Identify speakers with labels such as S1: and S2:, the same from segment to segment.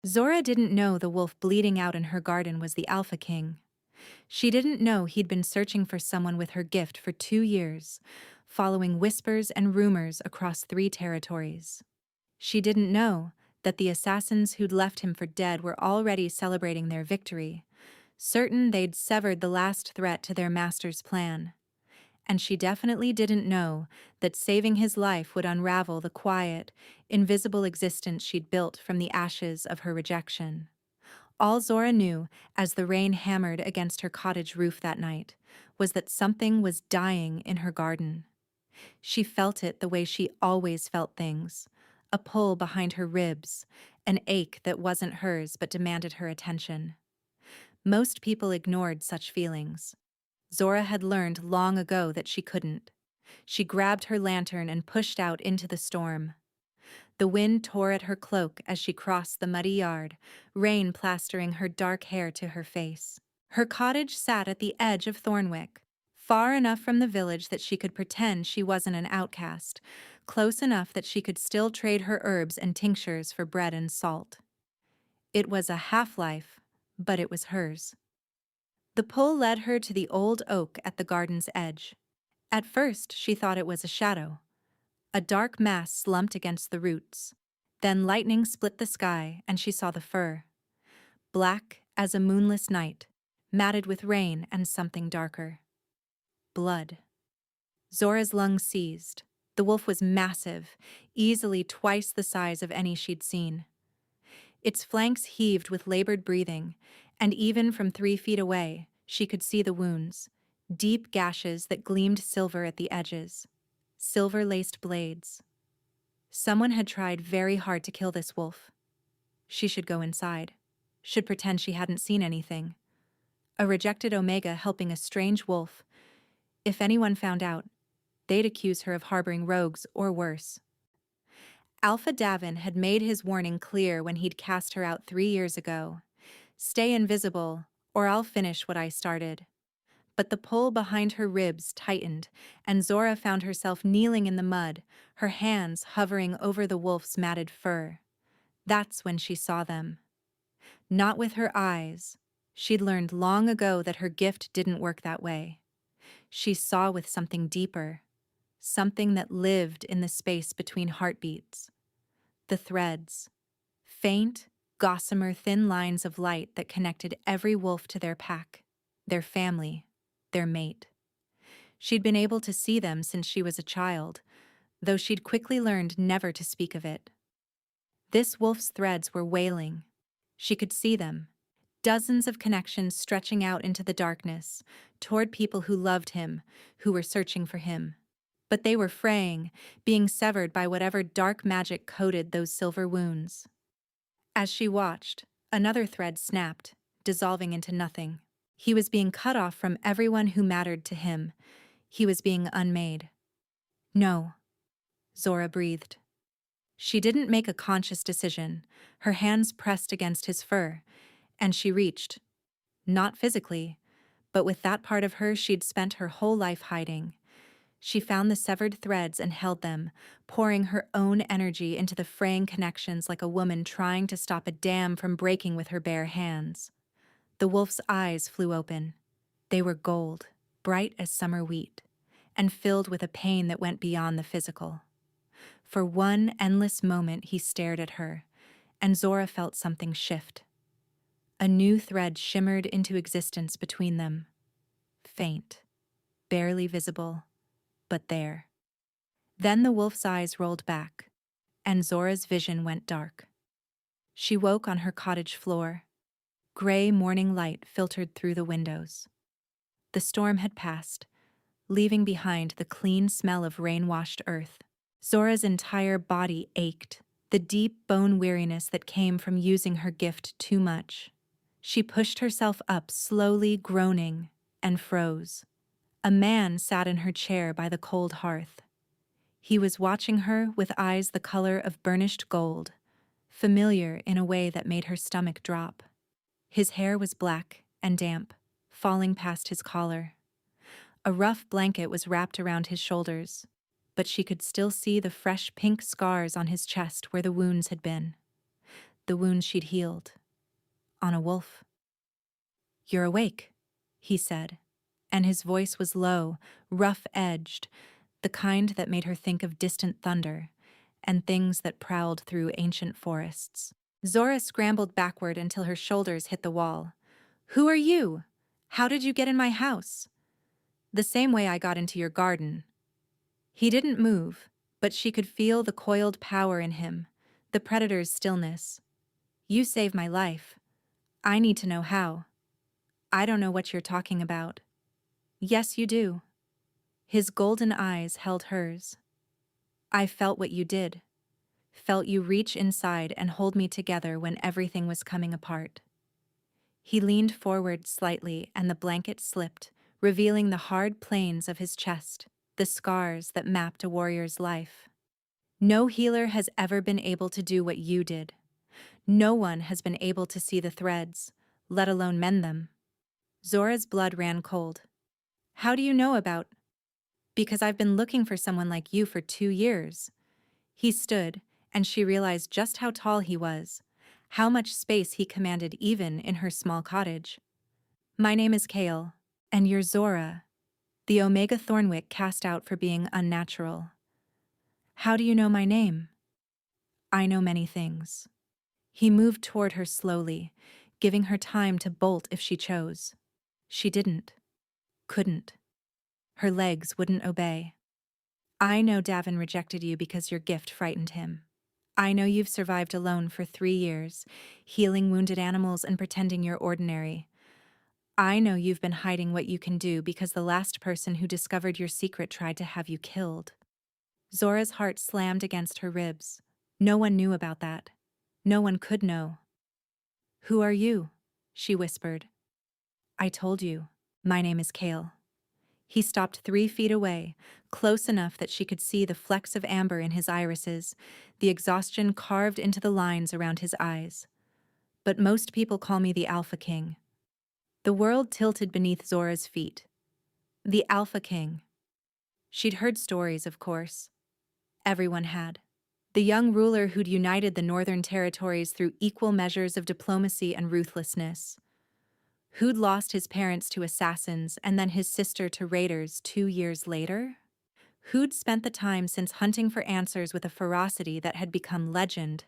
S1: Zora didn't know the wolf bleeding out in her garden was the Alpha King. She didn't know he'd been searching for someone with her gift for 2 years, following whispers and rumors across 3 territories. She didn't know that the assassins who'd left him for dead were already celebrating their victory, certain they'd severed the last threat to their master's plan. And she definitely didn't know that saving his life would unravel the quiet, invisible existence she'd built from the ashes of her rejection. All Zora knew, as the rain hammered against her cottage roof that night, was that something was dying in her garden. She felt it the way she always felt things, a pull behind her ribs, an ache that wasn't hers but demanded her attention. Most people ignored such feelings. Zora had learned long ago that she couldn't. She grabbed her lantern and pushed out into the storm. The wind tore at her cloak as she crossed the muddy yard, rain plastering her dark hair to her face. Her cottage sat at the edge of Thornwick, far enough from the village that she could pretend she wasn't an outcast, close enough that she could still trade her herbs and tinctures for bread and salt. It was a half-life, but it was hers. The pull led her to the old oak at the garden's edge. At first, she thought it was a shadow. A dark mass slumped against the roots. Then lightning split the sky, and she saw the fir. Black as a moonless night, matted with rain and something darker. Blood. Zora's lungs seized. The wolf was massive, easily twice the size of any she'd seen. Its flanks heaved with labored breathing, and even from 3 feet away, she could see the wounds, deep gashes that gleamed silver at the edges, silver-laced blades. Someone had tried very hard to kill this wolf. She should go inside, should pretend she hadn't seen anything. A rejected Omega helping a strange wolf. If anyone found out, they'd accuse her of harboring rogues or worse. Alpha Davin had made his warning clear when he'd cast her out 3 years ago. Stay invisible, or I'll finish what I started. But the pull behind her ribs tightened, and Zora found herself kneeling in the mud, her hands hovering over the wolf's matted fur. That's when she saw them. Not with her eyes. She'd learned long ago that her gift didn't work that way. She saw with something deeper, something that lived in the space between heartbeats. The threads. Faint, gossamer thin lines of light that connected every wolf to their pack, their family, their mate. She'd been able to see them since she was a child, though she'd quickly learned never to speak of it. This wolf's threads were wailing. She could see them, dozens of connections stretching out into the darkness, toward people who loved him, who were searching for him. But they were fraying, being severed by whatever dark magic coated those silver wounds. As she watched, another thread snapped, dissolving into nothing. He was being cut off from everyone who mattered to him. He was being unmade. No, Zora breathed. She didn't make a conscious decision, her hands pressed against his fur, and she reached. Not physically, but with that part of her she'd spent her whole life hiding. She found the severed threads and held them, pouring her own energy into the fraying connections like a woman trying to stop a dam from breaking with her bare hands. The wolf's eyes flew open. They were gold, bright as summer wheat, and filled with a pain that went beyond the physical. For one endless moment he stared at her, and Zora felt something shift. A new thread shimmered into existence between them. Faint, barely visible, but there. Then the wolf's eyes rolled back, and Zora's vision went dark. She woke on her cottage floor. Gray morning light filtered through the windows. The storm had passed, leaving behind the clean smell of rain-washed earth. Zora's entire body ached, the deep bone weariness that came from using her gift too much. She pushed herself up slowly, groaning, and froze. A man sat in her chair by the cold hearth. He was watching her with eyes the color of burnished gold, familiar in a way that made her stomach drop. His hair was black and damp, falling past his collar. A rough blanket was wrapped around his shoulders, but she could still see the fresh pink scars on his chest where the wounds had been. the wounds she'd healed. On a wolf. "You're awake," he said, and his voice was low, rough-edged, the kind that made her think of distant thunder and things that prowled through ancient forests. Zora scrambled backward until her shoulders hit the wall. "Who are you? How did you get in my house?" "The same way I got into your garden." He didn't move, but she could feel the coiled power in him, the predator's stillness. "You saved my life. I need to know how." "I don't know what you're talking about." "Yes, you do." His golden eyes held hers. "I felt what you did. Felt you reach inside and hold me together when everything was coming apart." He leaned forward slightly and the blanket slipped, revealing the hard planes of his chest, the scars that mapped a warrior's life. "No healer has ever been able to do what you did. No one has been able to see the threads, let alone mend them." Zora's blood ran cold. "How do you know about—" "Because I've been looking for someone like you for 2 years." He stood, and she realized just how tall he was, how much space he commanded even in her small cottage. "My name is Kale, and you're Zora, the Omega Thornwick cast out for being unnatural." "How do you know my name?" "I know many things." He moved toward her slowly, giving her time to bolt if she chose. She didn't. Couldn't. Her legs wouldn't obey. "I know Davin rejected you because your gift frightened him. I know you've survived alone for 3 years, healing wounded animals and pretending you're ordinary. I know you've been hiding what you can do because the last person who discovered your secret tried to have you killed." Zora's heart slammed against her ribs. No one knew about that. No one could know. "Who are you?" she whispered. "I told you. My name is Kale." He stopped 3 feet away, close enough that she could see the flecks of amber in his irises, the exhaustion carved into the lines around his eyes. "But most people call me the Alpha King." The world tilted beneath Zora's feet. The Alpha King. She'd heard stories, of course. Everyone had. The young ruler who'd united the northern territories through equal measures of diplomacy and ruthlessness. Who'd lost his parents to assassins and then his sister to raiders 2 years later? Who'd spent the time since hunting for answers with a ferocity that had become legend?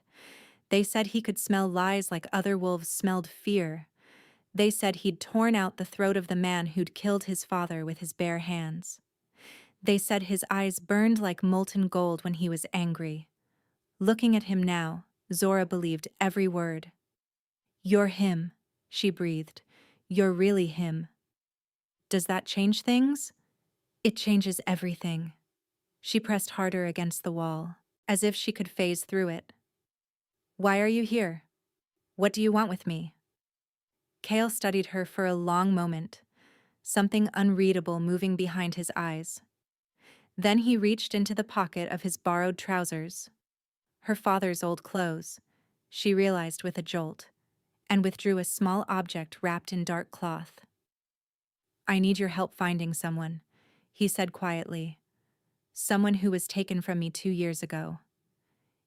S1: They said he could smell lies like other wolves smelled fear. They said he'd torn out the throat of the man who'd killed his father with his bare hands. They said his eyes burned like molten gold when he was angry. Looking at him now, Zora believed every word. "You're him," she breathed. "You're really him." "Does that change things?" "It changes everything." She pressed harder against the wall, as if she could phase through it. "Why are you here? What do you want with me?" Kale studied her for a long moment, something unreadable moving behind his eyes. Then he reached into the pocket of his borrowed trousers. Her father's old clothes, she realized with a jolt, and withdrew a small object wrapped in dark cloth. "I need your help finding someone," he said quietly. "Someone who was taken from me 2 years ago."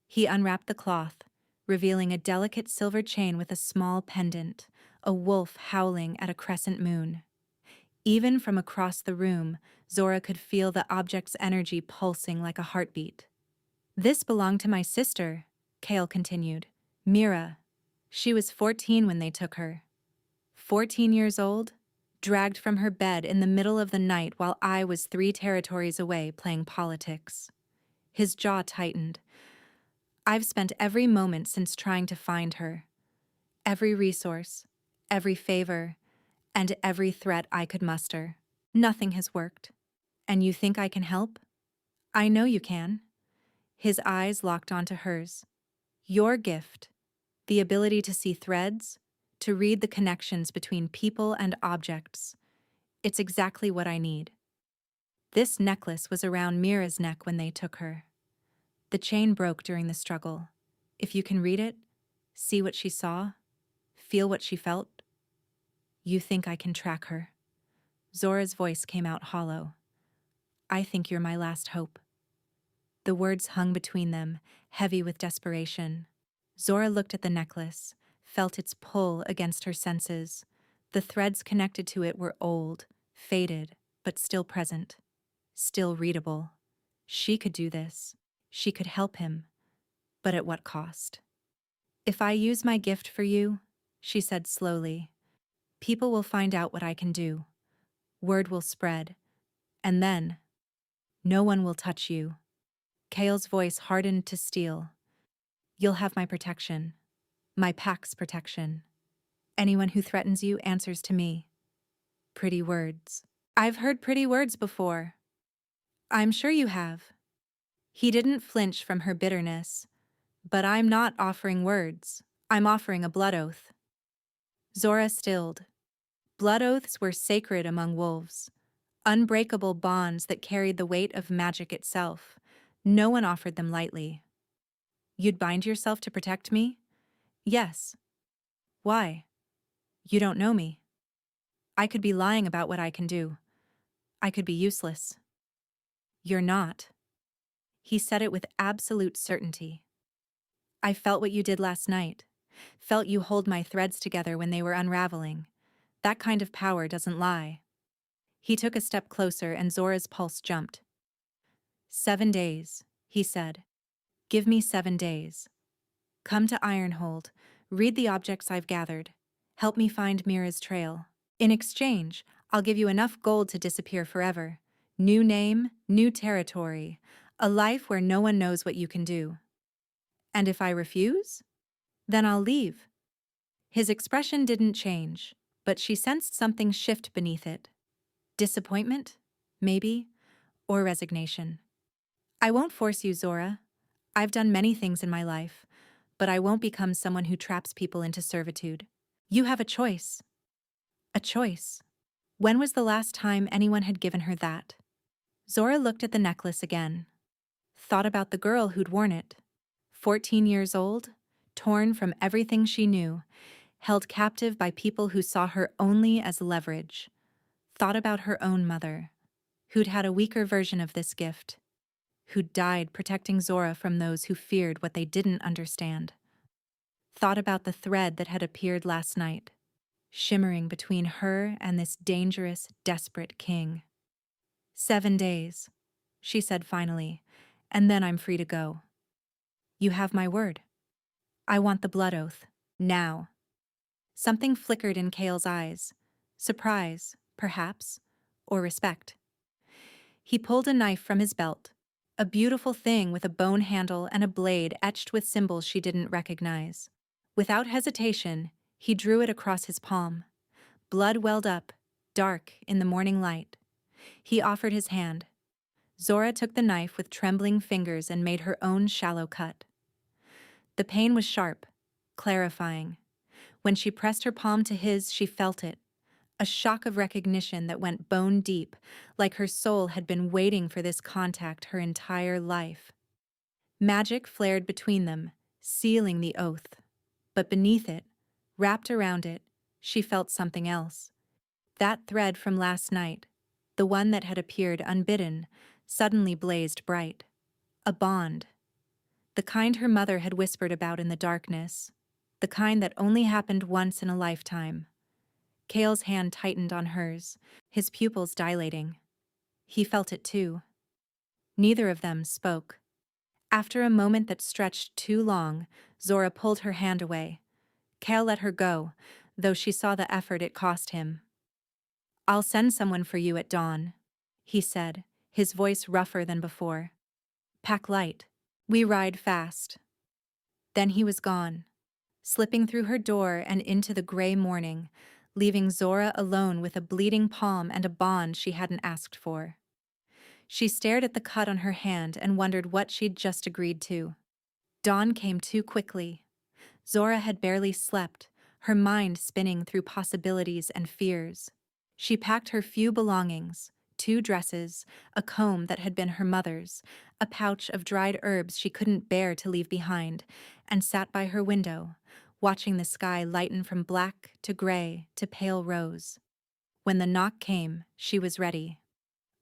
S1: He unwrapped the cloth, revealing a delicate silver chain with a small pendant, a wolf howling at a crescent moon. Even from across the room, Zora could feel the object's energy pulsing like a heartbeat. "This belonged to my sister," Kale continued. "Mira. She was 14 when they took her. 14 years old, dragged from her bed in the middle of the night while I was 3 territories away playing politics." His jaw tightened. "I've spent every moment since trying to find her. Every resource, every favor, and every threat I could muster. Nothing has worked. And you think I can help?" "I know you can." His eyes locked onto hers. "Your gift, the ability to see threads, to read the connections between people and objects. It's exactly what I need." This necklace was around Mira's neck when they took her. The chain broke during the struggle. If you can read it, see what she saw, feel what she felt, you think I can track her. Zora's voice came out hollow. "I think you're my last hope." The words hung between them, heavy with desperation. Zora looked at the necklace, felt its pull against her senses. The threads connected to it were old, faded, but still present, still readable. She could do this. She could help him. But at what cost? "If I use my gift for you," she said slowly, "people will find out what I can do. Word will spread. And then, no one will touch you." Kale's voice hardened to steel. "You'll have my protection. My pack's protection. Anyone who threatens you answers to me." Pretty words. I've heard pretty words before. I'm sure you have. He didn't flinch from her bitterness. But I'm not offering words. I'm offering a blood oath. Zora stilled. Blood oaths were sacred among wolves. Unbreakable bonds that carried the weight of magic itself. No one offered them lightly. "You'd bind yourself to protect me?" "Yes." "Why?" "You don't know me. I could be lying about what I can do. I could be useless." "You're not." He said it with absolute certainty. "I felt what you did last night. Felt you hold my threads together when they were unraveling. That kind of power doesn't lie." He took a step closer and Zora's pulse jumped. "7 days," he said. "Give me 7 days. Come to Ironhold, read the objects I've gathered. Help me find Mira's trail. In exchange, I'll give you enough gold to disappear forever. New name, new territory, a life where no one knows what you can do. And if I refuse? Then I'll leave." His expression didn't change, but she sensed something shift beneath it. Disappointment? Maybe. Or resignation. "I won't force you, Zora. I've done many things in my life, but I won't become someone who traps people into servitude. You have a choice." A choice. When was the last time anyone had given her that? Zora looked at the necklace again. Thought about the girl who'd worn it. 14 years old, torn from everything she knew, held captive by people who saw her only as leverage. Thought about her own mother, who'd had a weaker version of this gift, who'd died protecting Zora from those who feared what they didn't understand. Thought about the thread that had appeared last night, shimmering between her and this dangerous, desperate king. 7 days, she said finally, and then I'm free to go. You have my word. I want the blood oath, now. Something flickered in Kale's eyes. Surprise, perhaps, or respect. He pulled a knife from his belt, a beautiful thing with a bone handle and a blade etched with symbols she didn't recognize. Without hesitation, he drew it across his palm. Blood welled up, dark in the morning light. He offered his hand. Zora took the knife with trembling fingers and made her own shallow cut. The pain was sharp, clarifying. When she pressed her palm to his, she felt it. A shock of recognition that went bone deep, like her soul had been waiting for this contact her entire life. Magic flared between them, sealing the oath. But beneath it, wrapped around it, she felt something else. That thread from last night, the one that had appeared unbidden, suddenly blazed bright. A bond. The kind her mother had whispered about in the darkness. The kind that only happened once in a lifetime. Kale's hand tightened on hers, his pupils dilating. He felt it too. Neither of them spoke. After a moment that stretched too long, Zora pulled her hand away. Kale let her go, though she saw the effort it cost him. "I'll send someone for you at dawn," he said, his voice rougher than before. "Pack light. We ride fast." Then he was gone, slipping through her door and into the gray morning, leaving Zora alone with a bleeding palm and a bond she hadn't asked for. She stared at the cut on her hand and wondered what she'd just agreed to. Dawn came too quickly. Zora had barely slept, her mind spinning through possibilities and fears. She packed her few belongings, 2 dresses, a comb that had been her mother's, a pouch of dried herbs she couldn't bear to leave behind, and sat by her window, watching the sky lighten from black to gray to pale rose. When the knock came, she was ready.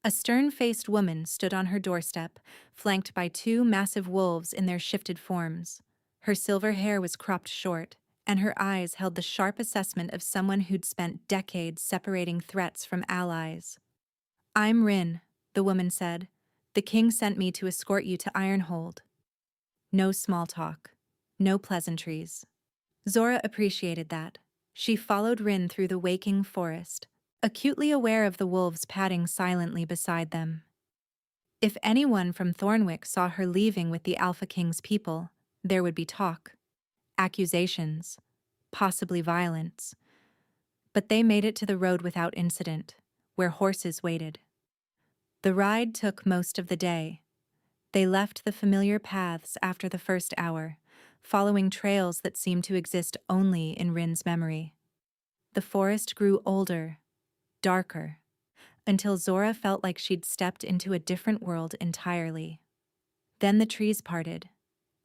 S1: A stern-faced woman stood on her doorstep, flanked by 2 massive wolves in their shifted forms. Her silver hair was cropped short, and her eyes held the sharp assessment of someone who'd spent decades separating threats from allies. "I'm Rin," the woman said. "The king sent me to escort you to Ironhold." No small talk. No pleasantries. Zora appreciated that. She followed Rin through the waking forest, acutely aware of the wolves padding silently beside them. If anyone from Thornwick saw her leaving with the Alpha King's people, there would be talk, accusations, possibly violence. But they made it to the road without incident, where horses waited. The ride took most of the day. They left the familiar paths after the first hour, following trails that seemed to exist only in Rin's memory. The forest grew older, darker, until Zora felt like she'd stepped into a different world entirely. Then the trees parted,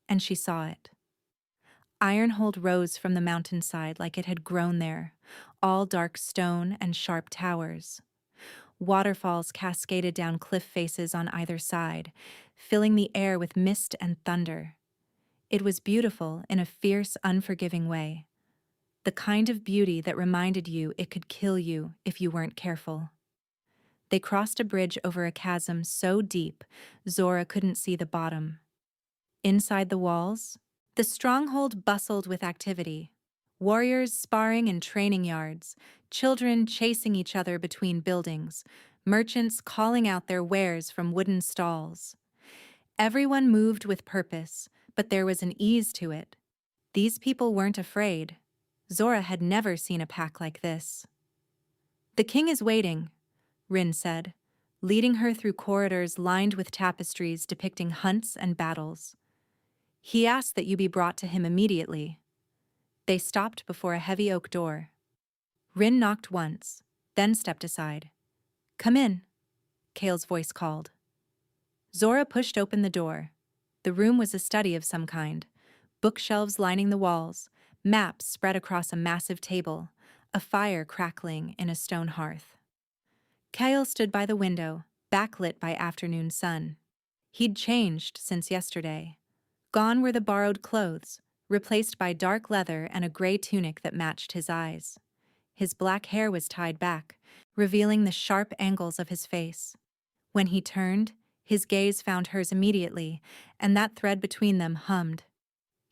S1: and she saw it. Ironhold rose from the mountainside like it had grown there, all dark stone and sharp towers. Waterfalls cascaded down cliff faces on either side, filling the air with mist and thunder. It was beautiful in a fierce, unforgiving way. The kind of beauty that reminded you it could kill you if you weren't careful. They crossed a bridge over a chasm so deep, Zora couldn't see the bottom. Inside the walls, the stronghold bustled with activity. Warriors sparring in training yards, children chasing each other between buildings, merchants calling out their wares from wooden stalls. Everyone moved with purpose, but there was an ease to it. These people weren't afraid. Zora had never seen a pack like this. "The king is waiting," Rin said, leading her through corridors lined with tapestries depicting hunts and battles. "He asked that you be brought to him immediately." They stopped before a heavy oak door. Rin knocked once, then stepped aside. "Come in," Kale's voice called. Zora pushed open the door. The room was a study of some kind. Bookshelves lining the walls, maps spread across a massive table, a fire crackling in a stone hearth. Kale stood by the window, backlit by afternoon sun. He'd changed since yesterday. Gone were the borrowed clothes, replaced by dark leather and a gray tunic that matched his eyes. His black hair was tied back, revealing the sharp angles of his face. When he turned, his gaze found hers immediately, and that thread between them hummed.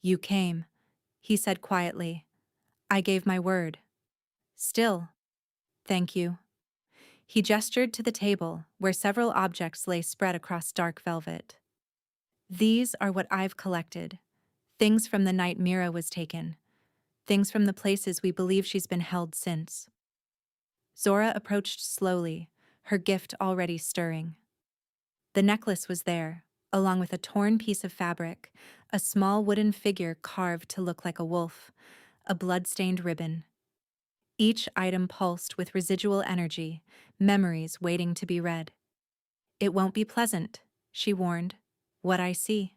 S1: "You came," he said quietly. "I gave my word." "Still, thank you." He gestured to the table, where several objects lay spread across dark velvet. "These are what I've collected. Things from the night Mira was taken. Things from the places we believe she's been held since." Zora approached slowly, her gift already stirring. The necklace was there, along with a torn piece of fabric, a small wooden figure carved to look like a wolf, a blood-stained ribbon. Each item pulsed with residual energy, memories waiting to be read. "It won't be pleasant," she warned. "What I see.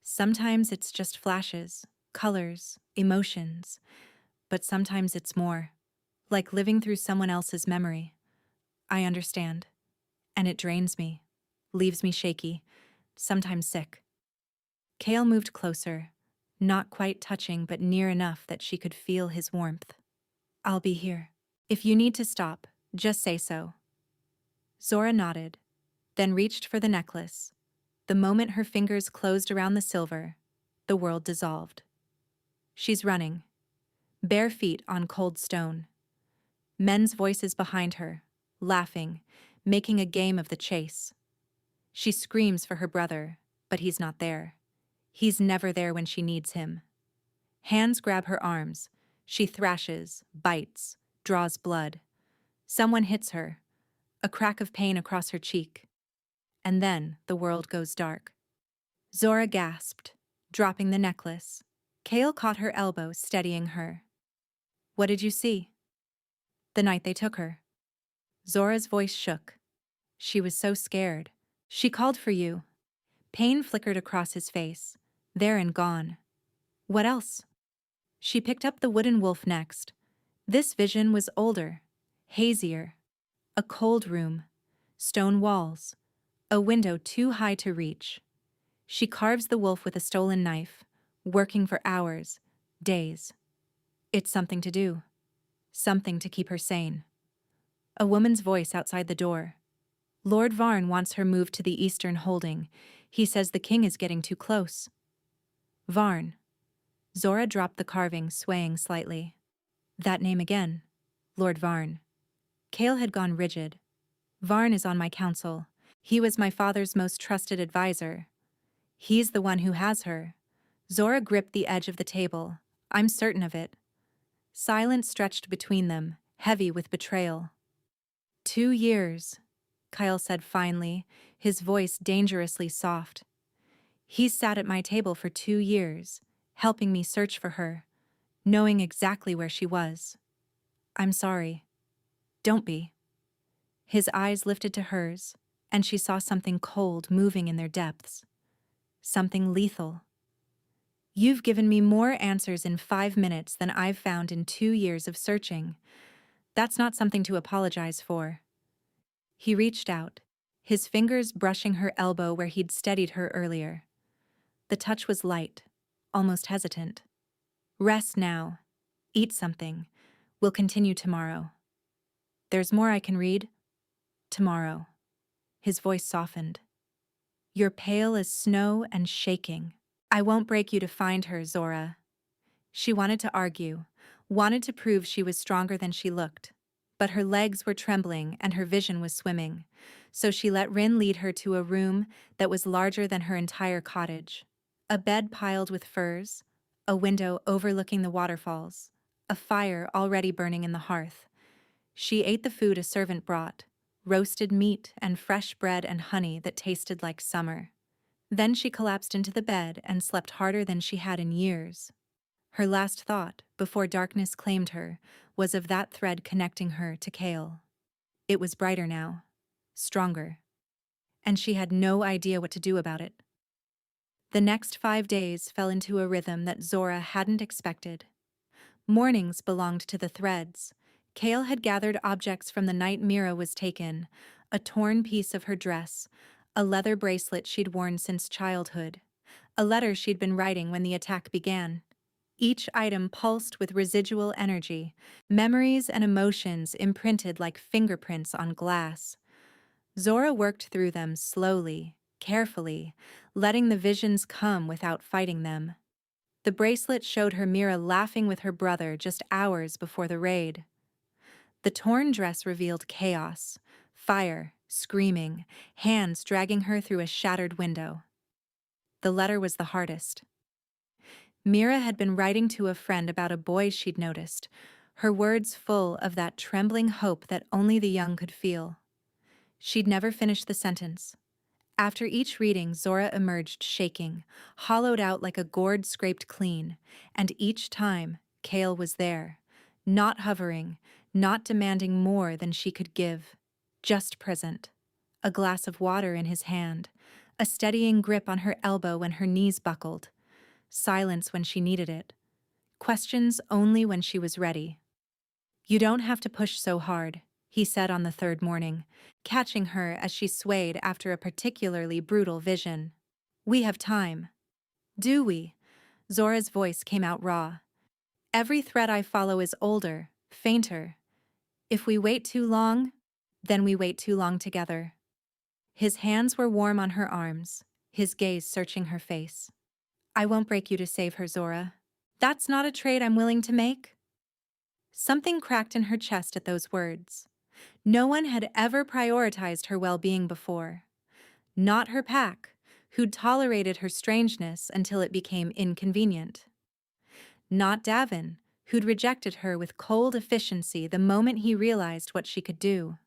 S1: Sometimes it's just flashes, colors, emotions, but sometimes it's more, like living through someone else's memory. I understand. And it drains me, leaves me shaky, sometimes sick." Kale moved closer, not quite touching but near enough that she could feel his warmth. "I'll be here. If you need to stop, just say so." Zora nodded, then reached for the necklace. The moment her fingers closed around the silver, the world dissolved. She's running, bare feet on cold stone. Men's voices behind her, laughing, making a game of the chase. She screams for her brother, but he's not there. He's never there when she needs him. Hands grab her arms. She thrashes, bites, draws blood. Someone hits her, a crack of pain across her cheek. And then the world goes dark. Zora gasped, dropping the necklace. Kale caught her elbow, steadying her. "What did you see?" "The night they took her." Zora's voice shook. She was so scared. "She called for you." Pain flickered across his face, there and gone. "What else?" She picked up the wooden wolf next. This vision was older, hazier. A cold room, stone walls, a window too high to reach. She carves the wolf with a stolen knife, working for hours, days. It's something to do, something to keep her sane. A woman's voice outside the door. Lord Varn wants her moved to the Eastern Holding. He says the king is getting too close. Varn. Zora dropped the carving, swaying slightly. That name again. Lord Varn. Cale had gone rigid. Varn is on my council. He was my father's most trusted advisor. He's the one who has her. Zora gripped the edge of the table. I'm certain of it. Silence stretched between them, heavy with betrayal. 2 years, Kyle said finally, his voice dangerously soft. He's sat at my table for 2 years, helping me search for her, knowing exactly where she was. I'm sorry. Don't be. His eyes lifted to hers, and she saw something cold moving in their depths. Something lethal. You've given me more answers in 5 minutes than I've found in 2 years of searching. That's not something to apologize for. He reached out, his fingers brushing her elbow where he'd steadied her earlier. The touch was light, almost hesitant. Rest now. Eat something. We'll continue tomorrow. There's more I can read. Tomorrow. His voice softened. You're pale as snow and shaking. I won't break you to find her, Zora. She wanted to argue, wanted to prove she was stronger than she looked. But her legs were trembling and her vision was swimming, so she let Rin lead her to a room that was larger than her entire cottage. A bed piled with furs, a window overlooking the waterfalls, a fire already burning in the hearth. She ate the food a servant brought, roasted meat and fresh bread and honey that tasted like summer. Then she collapsed into the bed and slept harder than she had in years. Her last thought, before darkness claimed her, was of that thread connecting her to Cale. It was brighter now, stronger, and she had no idea what to do about it. The next 5 days fell into a rhythm that Zora hadn't expected. Mornings belonged to the threads. Cale had gathered objects from the night Mira was taken, a torn piece of her dress, a leather bracelet she'd worn since childhood, a letter she'd been writing when the attack began. Each item pulsed with residual energy, memories and emotions imprinted like fingerprints on glass. Zora worked through them slowly, carefully, letting the visions come without fighting them. The bracelet showed her Mira laughing with her brother just hours before the raid. The torn dress revealed chaos, fire, screaming, hands dragging her through a shattered window. The letter was the hardest. Mira had been writing to a friend about a boy she'd noticed, her words full of that trembling hope that only the young could feel. She'd never finished the sentence. After each reading, Zora emerged shaking, hollowed out like a gourd scraped clean, and each time, Cale was there, not hovering, not demanding more than she could give, just present. A glass of water in his hand, a steadying grip on her elbow when her knees buckled, silence when she needed it, questions only when she was ready. You don't have to push so hard, he said on the 3rd morning, catching her as she swayed after a particularly brutal vision. We have time. Do we? Zora's voice came out raw. Every thread I follow is older, fainter. If we wait too long, then we wait too long together. His hands were warm on her arms, his gaze searching her face. I won't break you to save her, Zora. That's not a trade I'm willing to make. Something cracked in her chest at those words. No one had ever prioritized her well-being before. Not her pack, who'd tolerated her strangeness until it became inconvenient. Not Davin, who'd rejected her with cold efficiency the moment he realized what she could do.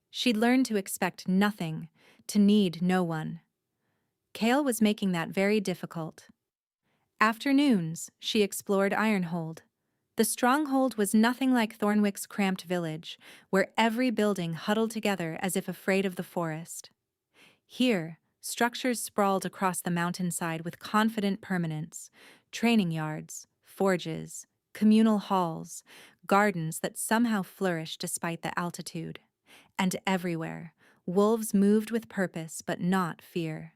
S1: She'd learned to expect nothing, to need no one. Cale was making that very difficult. Afternoons, she explored Ironhold. The stronghold was nothing like Thornwick's cramped village, where every building huddled together as if afraid of the forest. Here, structures sprawled across the mountainside with confident permanence, training yards, forges, communal halls, gardens that somehow flourished despite the altitude. And everywhere, wolves moved with purpose but not fear.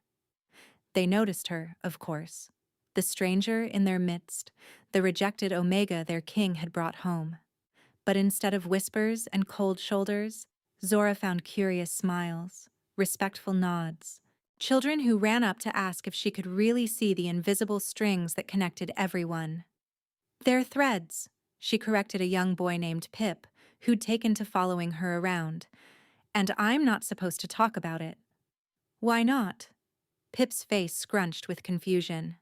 S1: They noticed her, of course. the stranger in their midst, the rejected Omega their king had brought home. But instead of whispers and cold shoulders, Zora found curious smiles, respectful nods, children who ran up to ask if she could really see the invisible strings that connected everyone. "They're threads," she corrected a young boy named Pip, who'd taken to following her around. "And I'm not supposed to talk about it." "Why not?" Pip's face scrunched with confusion.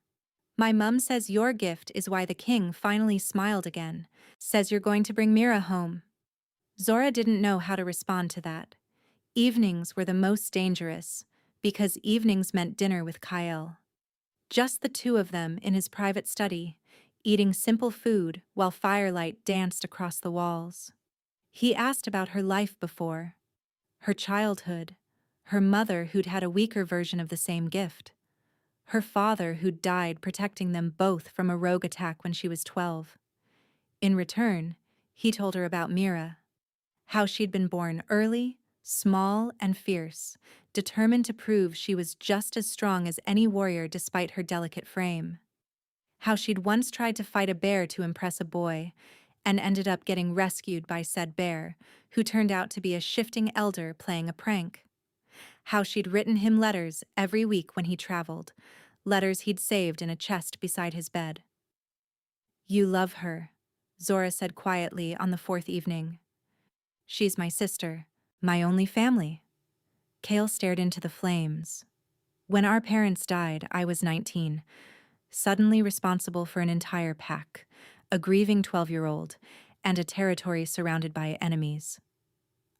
S1: "My mum says your gift is why the king finally smiled again. Says you're going to bring Mira home." Zora didn't know how to respond to that. Evenings were the most dangerous, because evenings meant dinner with Kyle. Just the two of them in his private study, eating simple food while firelight danced across the walls. He asked about her life before, her childhood, her mother who'd had a weaker version of the same gift, her father who'd died protecting them both from a rogue attack when she was 12. In return, he told her about Mira, how she'd been born early, small, and fierce, determined to prove she was just as strong as any warrior despite her delicate frame. How she'd once tried to fight a bear to impress a boy, and ended up getting rescued by said bear, who turned out to be a shifting elder playing a prank. How she'd written him letters every week when he traveled, letters he'd saved in a chest beside his bed. "You love her," Zora said quietly on the fourth evening. "She's my sister, my only family." Kale stared into the flames. "When our parents died, I was 19, suddenly responsible for an entire pack, a grieving 12-year-old, and a territory surrounded by enemies.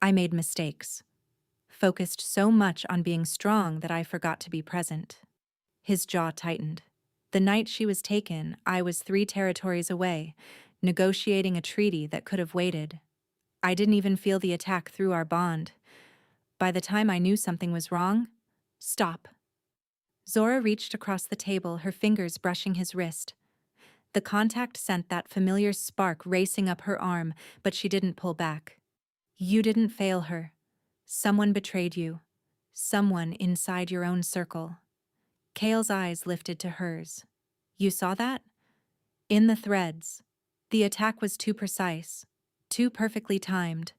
S1: I made mistakes, focused so much on being strong that I forgot to be present." His jaw tightened. "The night she was taken, I was 3 territories away, negotiating a treaty that could have waited. I didn't even feel the attack through our bond. By the time I knew something was wrong..." "Stop." Zora reached across the table, her fingers brushing his wrist. The contact sent that familiar spark racing up her arm, but she didn't pull back. "You didn't fail her. Someone betrayed you. Someone inside your own circle." Kale's eyes lifted to hers. "You saw that? In the threads. The attack was too precise, too perfectly timed.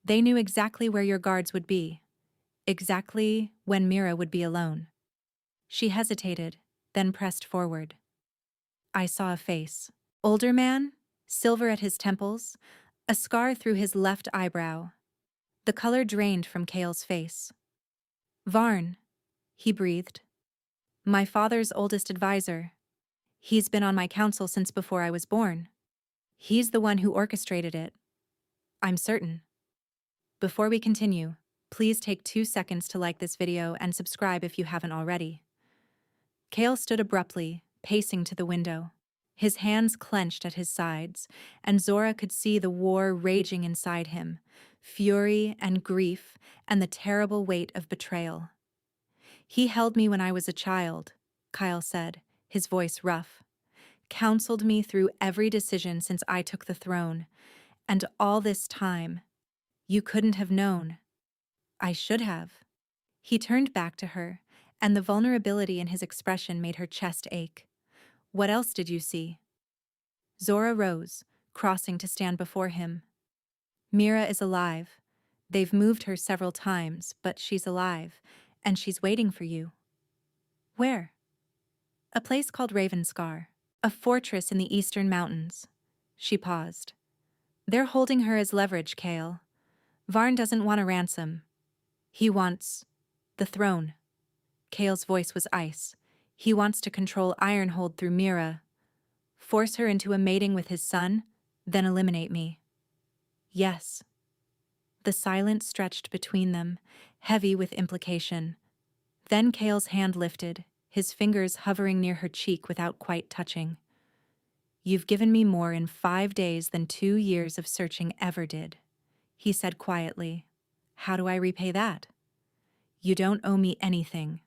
S1: They knew exactly where your guards would be, exactly when Mira would be alone." She hesitated, then pressed forward. "I saw a face. Older man, silver at his temples, a scar through his left eyebrow." The color drained from Kale's face. "Varn," he breathed. "My father's oldest advisor. He's been on my council since before I was born. He's the one who orchestrated it. I'm certain." Before we continue, please take 2 seconds to like this video and subscribe if you haven't already. Kale stood abruptly, pacing to the window. His hands clenched at his sides, and Zora could see the war raging inside him, fury and grief and the terrible weight of betrayal. "He held me when I was a child," Kyle said, his voice rough. "Counseled me through every decision since I took the throne. And all this time, you couldn't have known." "I should have." He turned back to her, and the vulnerability in his expression made her chest ache. "What else did you see?" Zora rose, crossing to stand before him. "Mira is alive. They've moved her several times, but she's alive, and she's waiting for you." "Where?" "A place called Ravenscar, a fortress in the eastern mountains." She paused. "They're holding her as leverage, Kale. Varn doesn't want a ransom. He wants the throne." Kale's voice was ice. "He wants to control Ironhold through Mira, force her into a mating with his son, then eliminate me." "Yes." The silence stretched between them, heavy with implication. Then Kale's hand lifted, his fingers hovering near her cheek without quite touching. "You've given me more in 5 days than 2 years of searching ever did," he said quietly. "How do I repay that?" "You don't owe me anything.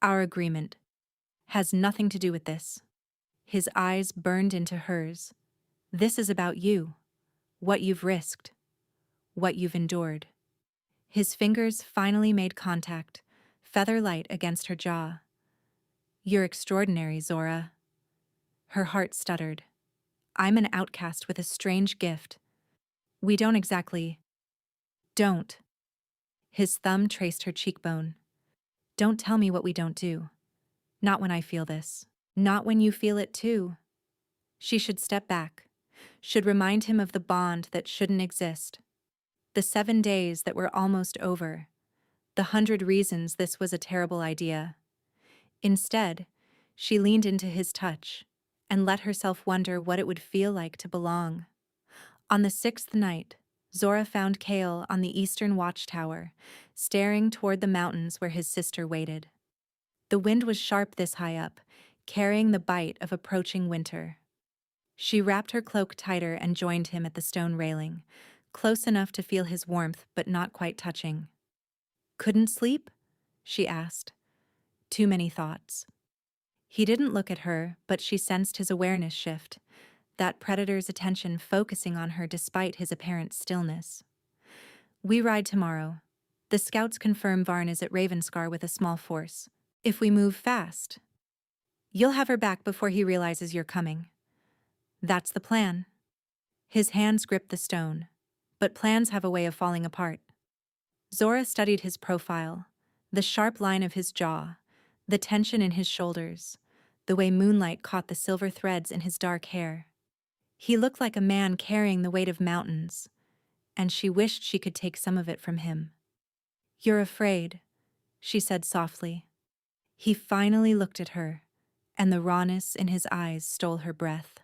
S1: Our agreement has nothing to do with this." His eyes burned into hers. "This is about you, what you've risked, what you've endured." His fingers finally made contact, feather light against her jaw. "You're extraordinary, Zora." Her heart stuttered. I'm an outcast with a strange gift. We don't exactly. Don't. His thumb traced her cheekbone. Don't tell me what we don't do. Not when I feel this. Not when you feel it too. She should step back. Should remind him of the bond that shouldn't exist. The 7 days that were almost over. The 100 reasons this was a terrible idea. Instead, she leaned into his touch and let herself wonder what it would feel like to belong. On the 6th night, Zora found Kale on the eastern watchtower, staring toward the mountains where his sister waited. The wind was sharp this high up, carrying the bite of approaching winter. She wrapped her cloak tighter and joined him at the stone railing, close enough to feel his warmth but not quite touching. Couldn't sleep? She asked. Too many thoughts. He didn't look at her, but she sensed his awareness shift, that predator's attention focusing on her despite his apparent stillness. We ride tomorrow. The scouts confirm Varn is at Ravenscar with a small force. If we move fast, you'll have her back before he realizes you're coming. That's the plan. His hands gripped the stone, but plans have a way of falling apart. Zora studied his profile, the sharp line of his jaw, the tension in his shoulders, the way moonlight caught the silver threads in his dark hair. He looked like a man carrying the weight of mountains, and she wished she could take some of it from him. You're afraid, she said softly. He finally looked at her, and the rawness in his eyes stole her breath.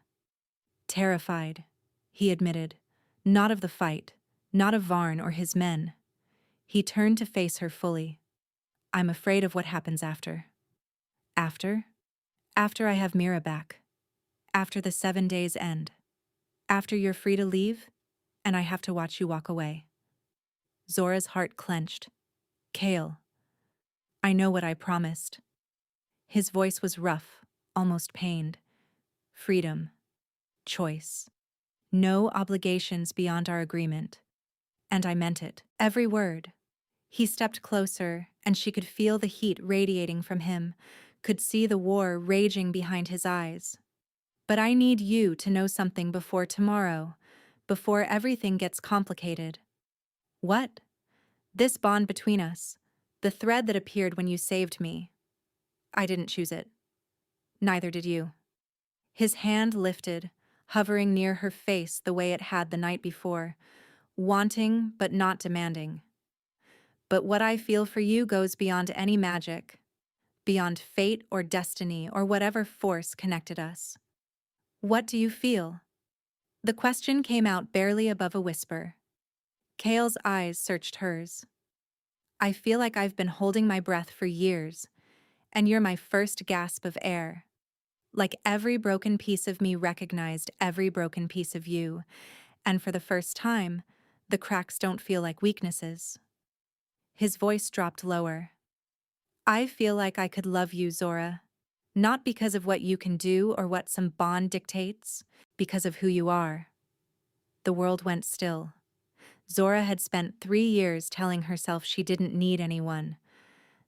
S1: Terrified, he admitted, not of the fight, not of Varn or his men. He turned to face her fully. I'm afraid of what happens after. After? After I have Mira back. After the 7 days end. After you're free to leave, and I have to watch you walk away. Zora's heart clenched. Kale. I know what I promised. His voice was rough, almost pained. Freedom. Choice. No obligations beyond our agreement. And I meant it. Every word. He stepped closer, and she could feel the heat radiating from him, could see the war raging behind his eyes. But I need you to know something before tomorrow, before everything gets complicated. What? This bond between us, the thread that appeared when you saved me. I didn't choose it. Neither did you. His hand lifted, hovering near her face the way it had the night before, wanting but not demanding. But what I feel for you goes beyond any magic, beyond fate or destiny or whatever force connected us. What do you feel? The question came out barely above a whisper. Kale's eyes searched hers. I feel like I've been holding my breath for years, and you're my first gasp of air. Like every broken piece of me recognized every broken piece of you, and for the first time, the cracks don't feel like weaknesses. His voice dropped lower. I feel like I could love you, Zora. Not because of what you can do or what some bond dictates, because of who you are. The world went still. Zora had spent 3 years telling herself she didn't need anyone.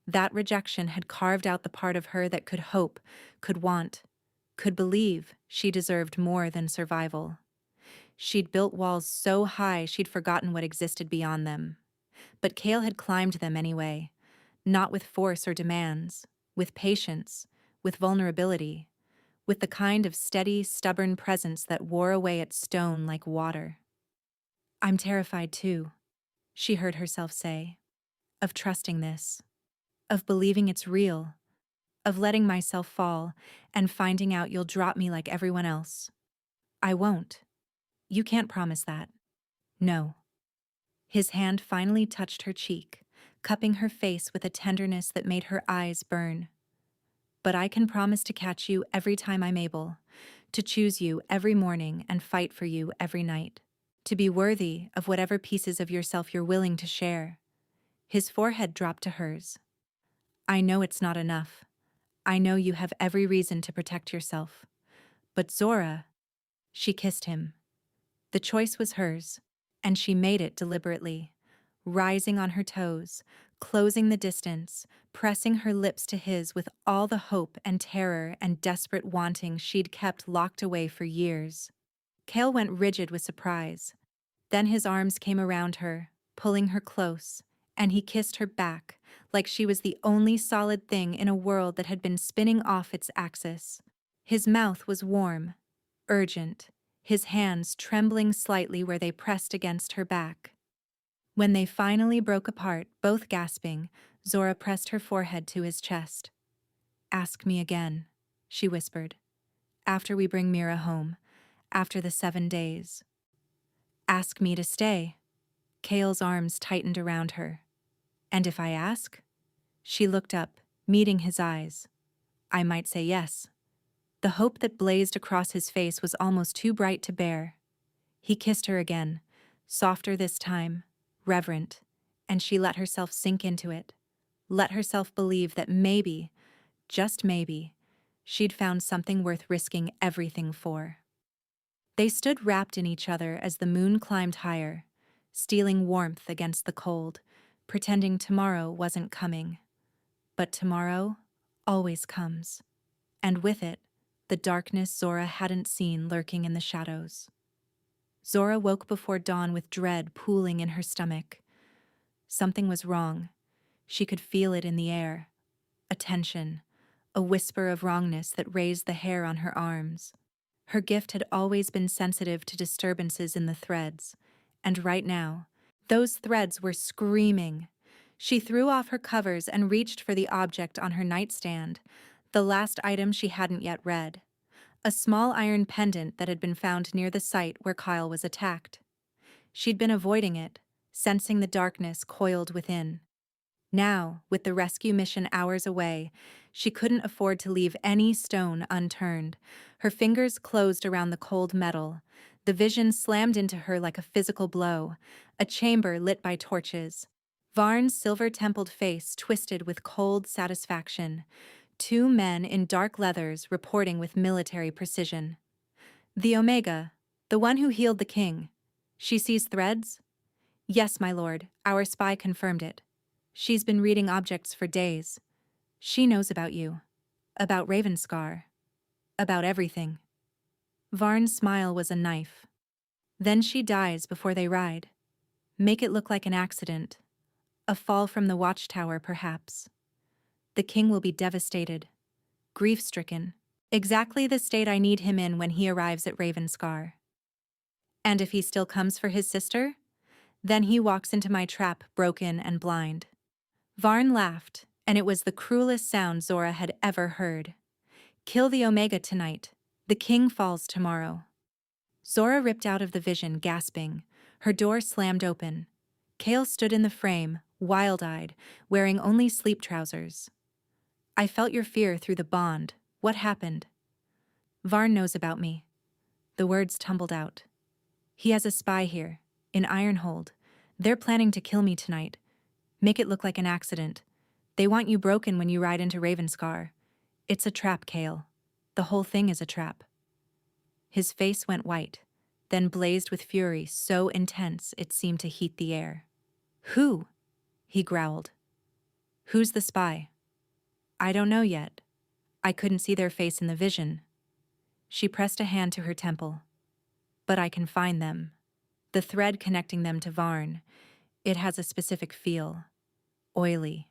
S1: That rejection had carved out the part of her that could hope, could want, could believe she deserved more than survival. She'd built walls so high she'd forgotten what existed beyond them. But Kale had climbed them anyway, not with force or demands, with patience, with vulnerability, with the kind of steady, stubborn presence that wore away at stone like water. I'm terrified too, she heard herself say, of trusting this, of believing it's real, of letting myself fall and finding out you'll drop me like everyone else. I won't. You can't promise that. No. His hand finally touched her cheek, cupping her face with a tenderness that made her eyes burn. But I can promise to catch you every time I'm able, to choose you every morning and fight for you every night, to be worthy of whatever pieces of yourself you're willing to share. His forehead dropped to hers. I know it's not enough. I know you have every reason to protect yourself. But Zora, she kissed him. The choice was hers, and she made it deliberately, rising on her toes, closing the distance, pressing her lips to his with all the hope and terror and desperate wanting she'd kept locked away for years. Cale went rigid with surprise. Then his arms came around her, pulling her close, and he kissed her back, like she was the only solid thing in a world that had been spinning off its axis. His mouth was warm, urgent, his hands trembling slightly where they pressed against her back. When they finally broke apart, both gasping, Zora pressed her forehead to his chest. "Ask me again," she whispered. "After we bring Mira home, after the 7 days. Ask me to stay." Cale's arms tightened around her. "And if I ask?" She looked up, meeting his eyes. "I might say yes." The hope that blazed across his face was almost too bright to bear. He kissed her again, softer this time, reverent, and she let herself sink into it, let herself believe that maybe, just maybe, she'd found something worth risking everything for. They stood wrapped in each other as the moon climbed higher, stealing warmth against the cold, pretending tomorrow wasn't coming. But tomorrow always comes, and with it, the darkness Zora hadn't seen lurking in the shadows. Zora woke before dawn with dread pooling in her stomach. Something was wrong. She could feel it in the air. A tension, a whisper of wrongness that raised the hair on her arms. Her gift had always been sensitive to disturbances in the threads, and right now, those threads were screaming. She threw off her covers and reached for the object on her nightstand, the last item she hadn't yet read. A small iron pendant that had been found near the site where Kyle was attacked. She'd been avoiding it, sensing the darkness coiled within. Now, with the rescue mission hours away, she couldn't afford to leave any stone unturned. Her fingers closed around the cold metal. The vision slammed into her like a physical blow, a chamber lit by torches. Varn's silver-templed face twisted with cold satisfaction. 2 men in dark leathers reporting with military precision. "The Omega, the one who healed the king. She sees threads?" "Yes, my lord, our spy confirmed it. She's been reading objects for days. She knows about you. About Ravenscar. About everything." Varn's smile was a knife. "Then she dies before they ride. Make it look like an accident. A fall from the watchtower, perhaps. The king will be devastated. Grief-stricken. Exactly the state I need him in when he arrives at Ravenscar. And if he still comes for his sister? Then he walks into my trap broken and blind." Varn laughed, and it was the cruelest sound Zora had ever heard. "Kill the Omega tonight. The king falls tomorrow." Zora ripped out of the vision, gasping. Her door slammed open. Cale stood in the frame, wild-eyed, wearing only sleep trousers. "I felt your fear through the bond. What happened?" "Varn knows about me." The words tumbled out. "He has a spy here, in Ironhold. They're planning to kill me tonight. Make it look like an accident. They want you broken when you ride into Ravenscar. It's a trap, Cale. The whole thing is a trap." His face went white, then blazed with fury so intense it seemed to heat the air. "Who?" he growled. "Who's the spy?" "I don't know yet. I couldn't see their face in the vision." She pressed a hand to her temple. "But I can find them. The thread connecting them to Varn. It has a specific feel. Oily.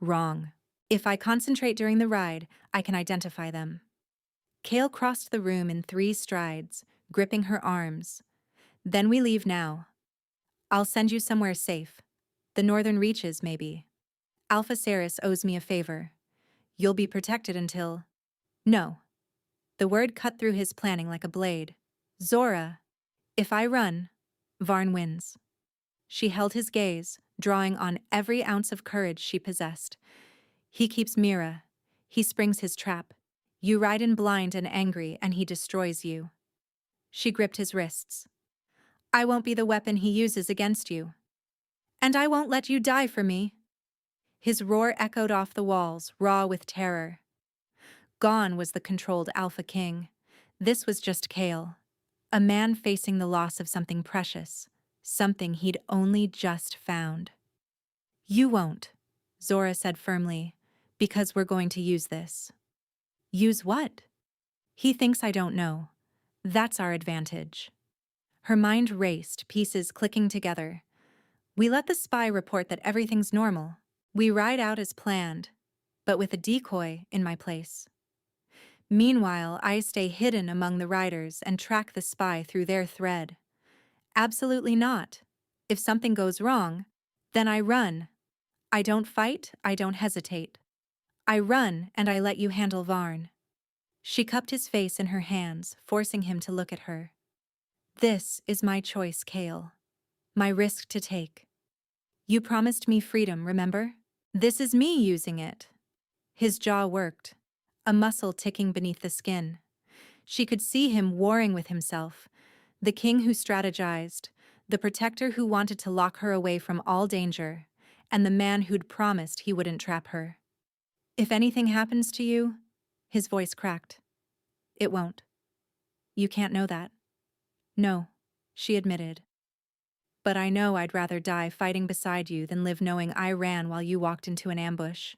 S1: Wrong. If I concentrate during the ride, I can identify them." Cale crossed the room in 3 strides, gripping her arms. "Then we leave now. I'll send you somewhere safe. The northern reaches, maybe. Alpha Ceres owes me a favor. You'll be protected until—" "No." The word cut through his planning like a blade. "Zora, if I run, Varn wins." She held his gaze, drawing on every ounce of courage she possessed. "He keeps Mira. He springs his trap. You ride in blind and angry, and he destroys you." She gripped his wrists. "I won't be the weapon he uses against you. And I won't let you die for me." His roar echoed off the walls, raw with terror. Gone was the controlled Alpha King. This was just Cale, a man facing the loss of something precious, something he'd only just found. You won't, Zora said firmly, because we're going to use this. Use what? He thinks I don't know. That's our advantage. Her mind raced, pieces clicking together. We let the spy report that everything's normal. We ride out as planned, but with a decoy in my place. Meanwhile, I stay hidden among the riders and track the spy through their thread. Absolutely not. If something goes wrong, then I run. I don't fight, I don't hesitate. I run and I let you handle Varn. She cupped his face in her hands, forcing him to look at her. This is my choice, Kale. My risk to take. You promised me freedom, remember? This is me using it. His jaw worked, a muscle ticking beneath the skin. She could see him warring with himself, the king who strategized, the protector who wanted to lock her away from all danger, and the man who'd promised he wouldn't trap her. If anything happens to you, his voice cracked. It won't. You can't know that. No, she admitted. But I know I'd rather die fighting beside you than live knowing I ran while you walked into an ambush.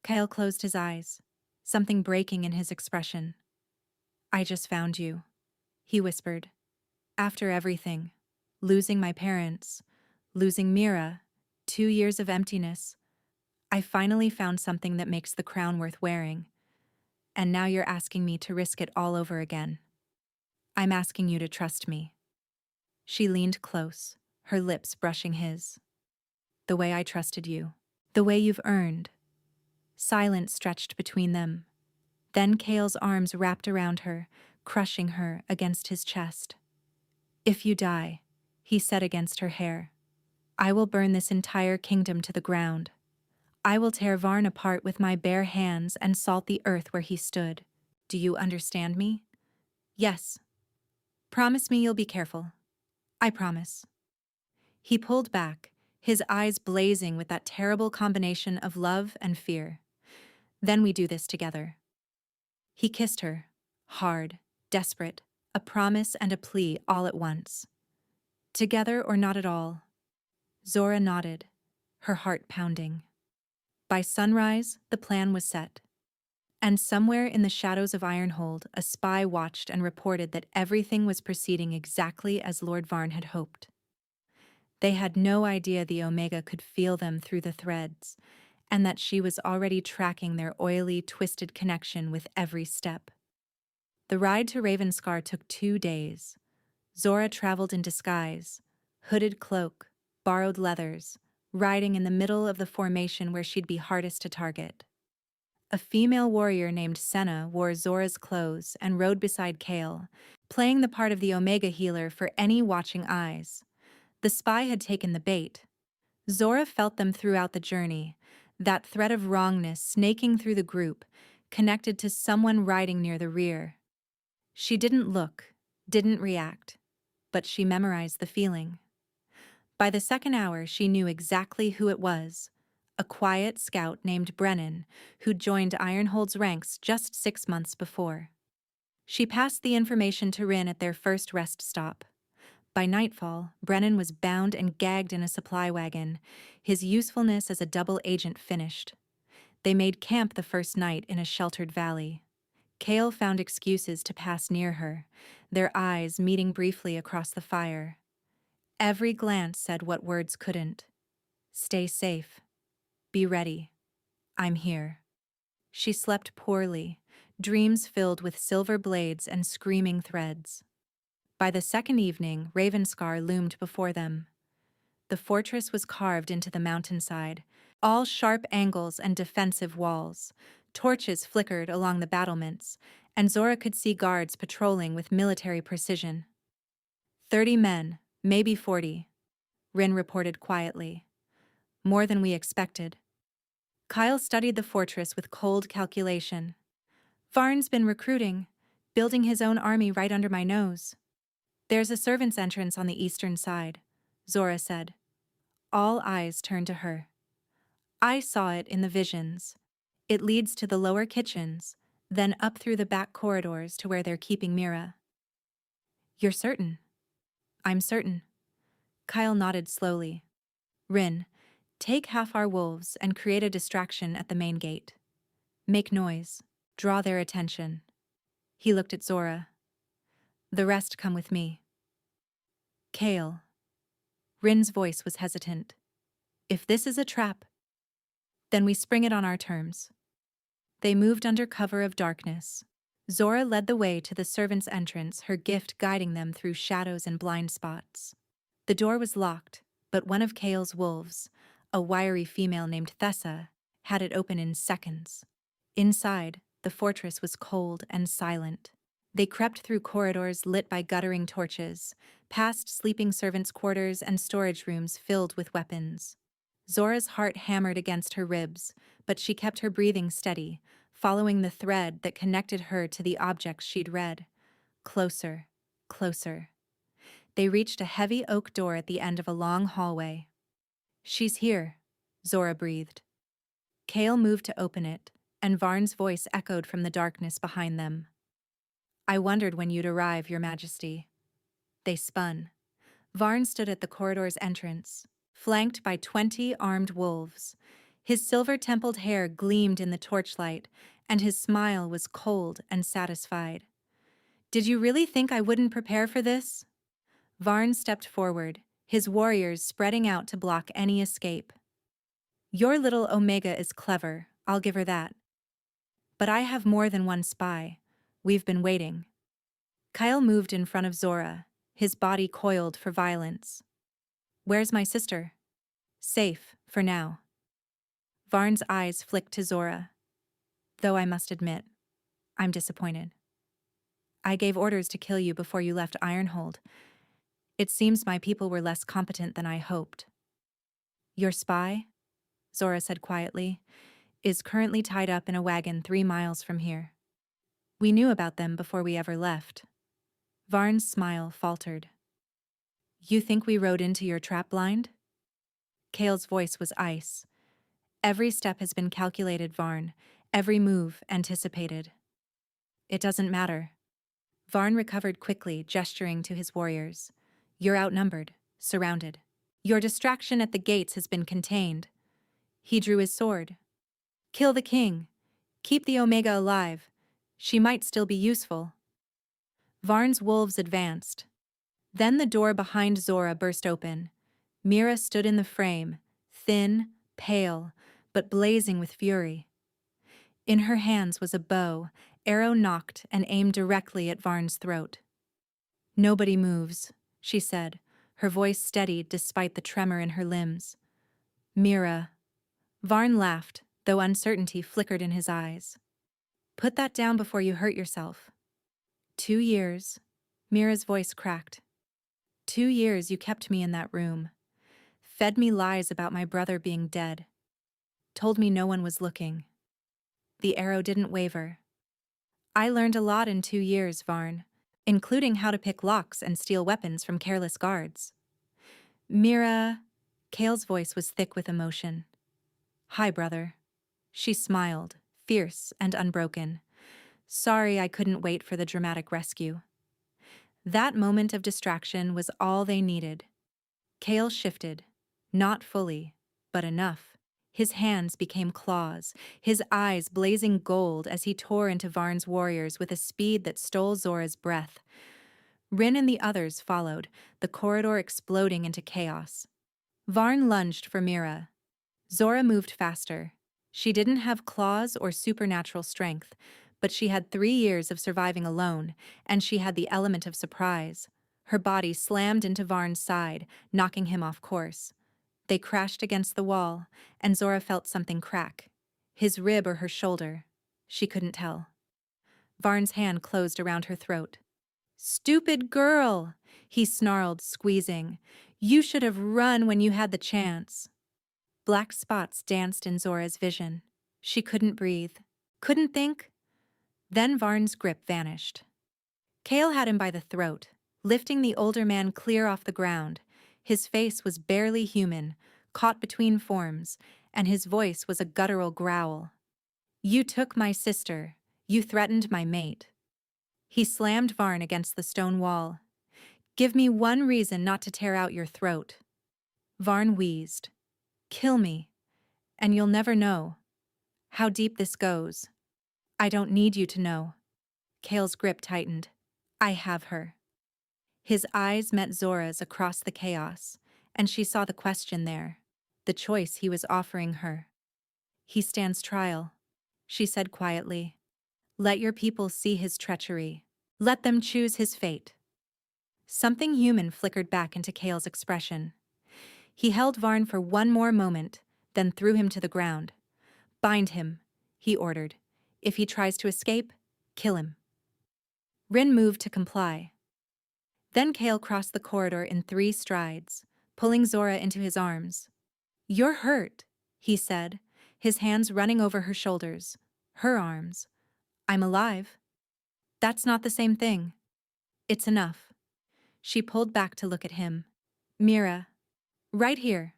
S1: Kyle closed his eyes, something breaking in his expression. I just found you, he whispered. After everything, losing my parents, losing Mira, 2 years of emptiness, I finally found something that makes the crown worth wearing. And now you're asking me to risk it all over again. I'm asking you to trust me. She leaned close, her lips brushing his. The way I trusted you. The way you've earned. Silence stretched between them. Then Kale's arms wrapped around her, crushing her against his chest. If you die, he said against her hair, I will burn this entire kingdom to the ground. I will tear Varn apart with my bare hands and salt the earth where he stood. Do you understand me? Yes. Promise me you'll be careful. I promise. He pulled back, his eyes blazing with that terrible combination of love and fear. Then we do this together. He kissed her, hard, desperate, a promise and a plea all at once. Together or not at all. Zora nodded, her heart pounding. By sunrise, the plan was set. And somewhere in the shadows of Ironhold, a spy watched and reported that everything was proceeding exactly as Lord Varn had hoped. They had no idea the Omega could feel them through the threads, and that she was already tracking their oily, twisted connection with every step. The ride to Ravenscar took 2 days. Zora traveled in disguise, hooded cloak, borrowed leathers, riding in the middle of the formation where she'd be hardest to target. A female warrior named Senna wore Zora's clothes and rode beside Kale, playing the part of the Omega healer for any watching eyes. The spy had taken the bait. Zora felt them throughout the journey, that thread of wrongness snaking through the group, connected to someone riding near the rear. She didn't look, didn't react, but she memorized the feeling. By the second hour, she knew exactly who it was, a quiet scout named Brennan, who'd joined Ironhold's ranks just 6 months before. She passed the information to Rin at their first rest stop. By nightfall, Brennan was bound and gagged in a supply wagon, his usefulness as a double agent finished. They made camp the first night in a sheltered valley. Kale found excuses to pass near her, their eyes meeting briefly across the fire. Every glance said what words couldn't. Stay safe. Be ready. I'm here. She slept poorly, dreams filled with silver blades and screaming threads. By the second evening, Ravenscar loomed before them. The fortress was carved into the mountainside, all sharp angles and defensive walls. Torches flickered along the battlements, and Zora could see guards patrolling with military precision. 30 men, maybe 40, Rin reported quietly. More than we expected. Kyle studied the fortress with cold calculation. Varn's been recruiting, building his own army right under my nose. There's a servants' entrance on the eastern side, Zora said. All eyes turned to her. I saw it in the visions. It leads to the lower kitchens, then up through the back corridors to where they're keeping Mira. You're certain? I'm certain. Kyle nodded slowly. Rin, Take half our wolves and create a distraction at the main gate. Make noise. Draw their attention. He looked at Zora. The rest come with me. Kale. Rin's voice was hesitant. If this is a trap, then we spring it on our terms. They moved under cover of darkness. Zora led the way to the servants' entrance, her gift guiding them through shadows and blind spots. The door was locked, but one of Kale's wolves, a wiry female named Thessa, had it open in seconds. Inside, the fortress was cold and silent. They crept through corridors lit by guttering torches, past sleeping servants' quarters and storage rooms filled with weapons. Zora's heart hammered against her ribs, but she kept her breathing steady, following the thread that connected her to the objects she'd read. Closer, closer. They reached a heavy oak door at the end of a long hallway. She's here, Zora breathed. Kale moved to open it, and Varn's voice echoed from the darkness behind them. I wondered when you'd arrive, Your Majesty. They spun. Varn stood at the corridor's entrance, flanked by 20 armed wolves. His silver-templed hair gleamed in the torchlight, and his smile was cold and satisfied. Did you really think I wouldn't prepare for this? Varn stepped forward, his warriors spreading out to block any escape. Your little Omega is clever, I'll give her that. But I have more than one spy. We've been waiting. Kyle moved in front of Zora, his body coiled for violence. Where's my sister? Safe, for now. Varn's eyes flicked to Zora. Though I must admit, I'm disappointed. I gave orders to kill you before you left Ironhold. It seems my people were less competent than I hoped. Your spy, Zora said quietly, is currently tied up in a wagon 3 miles from here. We knew about them before we ever left. Varn's smile faltered. You think we rode into your trap blind? Kale's voice was ice. Every step has been calculated, Varn. Every move anticipated. It doesn't matter. Varn recovered quickly, gesturing to his warriors. You're outnumbered, surrounded. Your distraction at the gates has been contained. He drew his sword. Kill the king. Keep the Omega alive. She might still be useful. Varn's wolves advanced. Then the door behind Zora burst open. Mira stood in the frame, thin, pale, but blazing with fury. In her hands was a bow, arrow nocked and aimed directly at Varn's throat. Nobody moves, she said, her voice steadied despite the tremor in her limbs. Mira. Varn laughed, though uncertainty flickered in his eyes. Put that down before you hurt yourself. 2 years. Mira's voice cracked. 2 years you kept me in that room. Fed me lies about my brother being dead. Told me no one was looking. The arrow didn't waver. I learned a lot in 2 years, Varn, including how to pick locks and steal weapons from careless guards. Mira. Kale's voice was thick with emotion. Hi, brother. She smiled, fierce and unbroken. Sorry I couldn't wait for the dramatic rescue. That moment of distraction was all they needed. Kale shifted, not fully, but enough. His hands became claws, his eyes blazing gold as he tore into Varn's warriors with a speed that stole Zora's breath. Rin and the others followed, the corridor exploding into chaos. Varn lunged for Mira. Zora moved faster. She didn't have claws or supernatural strength, but she had 3 years of surviving alone, and she had the element of surprise. Her body slammed into Varn's side, knocking him off course. They crashed against the wall, and Zora felt something crack. His rib or her shoulder. She couldn't tell. Varn's hand closed around her throat. Stupid girl, he snarled, squeezing. You should have run when you had the chance. Black spots danced in Zora's vision. She couldn't breathe. Couldn't think. Then Varn's grip vanished. Kale had him by the throat, lifting the older man clear off the ground. His face was barely human, caught between forms, and his voice was a guttural growl. You took my sister. You threatened my mate. He slammed Varn against the stone wall. Give me one reason not to tear out your throat. Varn wheezed. Kill me, and you'll never know how deep this goes. I don't need you to know. Kale's grip tightened. I have her. His eyes met Zora's across the chaos, and she saw the question there, the choice he was offering her. He stands trial, she said quietly. Let your people see his treachery. Let them choose his fate. Something human flickered back into Kale's expression. He held Varn for one more moment, then threw him to the ground. Bind him, he ordered. If he tries to escape, kill him. Rin moved to comply. Then Kale crossed the corridor in 3 strides, pulling Zora into his arms. You're hurt, he said, his hands running over her shoulders, her arms. I'm alive. That's not the same thing. It's enough. She pulled back to look at him. Mira. Right here.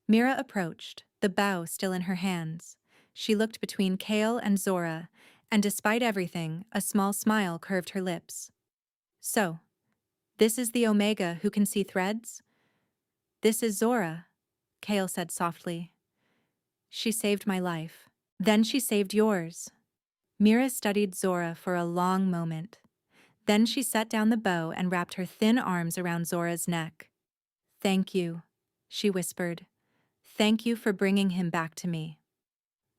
S1: Mira approached, the bow still in her hands. She looked between Kale and Zora, and despite everything, a small smile curved her lips. So, this is the Omega who can see threads? This is Zora, Kale said softly. She saved my life. Then she saved yours. Mira studied Zora for a long moment. Then she set down the bow and wrapped her thin arms around Zora's neck. Thank you, she whispered. Thank you for bringing him back to me.